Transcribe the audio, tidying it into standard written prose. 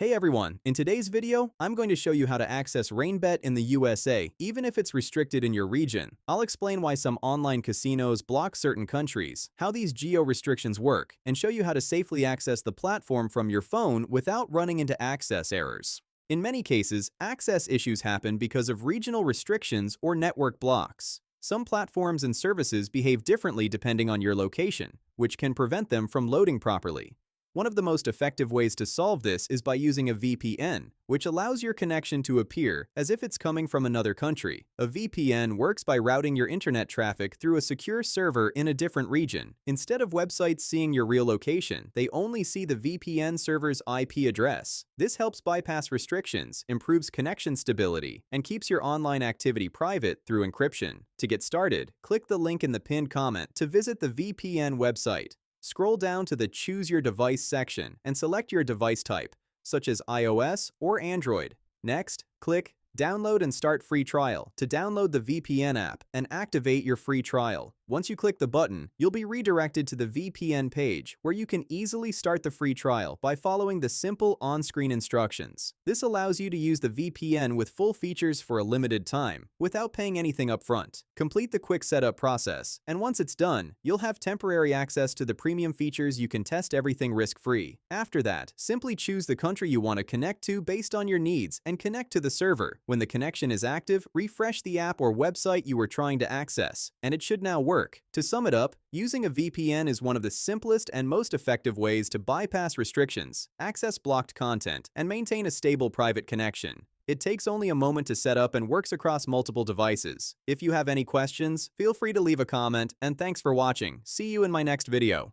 Hey everyone, in today's video, I'm going to show you how to access Rainbet in the USA, even if it's restricted in your region. I'll explain why some online casinos block certain countries, how these geo-restrictions work, and show you how to safely access the platform from your phone without running into access errors. In many cases, access issues happen because of regional restrictions or network blocks. Some platforms and services behave differently depending on your location, which can prevent them from loading properly. One of the most effective ways to solve this is by using a VPN, which allows your connection to appear as if it's coming from another country. A VPN works by routing your internet traffic through a secure server in a different region. Instead of websites seeing your real location, they only see the VPN server's IP address. This helps bypass restrictions, improves connection stability, and keeps your online activity private through encryption. To get started, click the link in the pinned comment to visit the VPN website. Scroll down to the Choose Your Device section and select your device type, such as iOS or Android. Next, click Download and Start Free Trial to download the VPN app and activate your free trial. Once you click the button, you'll be redirected to the VPN page where you can easily start the free trial by following the simple on-screen instructions. This allows you to use the VPN with full features for a limited time without paying anything up front. Complete the quick setup process, and once it's done, you'll have temporary access to the premium features. You can test everything risk-free. After that, simply choose the country you want to connect to based on your needs and connect to the server. When the connection is active, refresh the app or website you were trying to access, and it should now work. To sum it up, using a VPN is one of the simplest and most effective ways to bypass restrictions, access blocked content, and maintain a stable private connection. It takes only a moment to set up and works across multiple devices. If you have any questions, feel free to leave a comment, and thanks for watching. See you in my next video.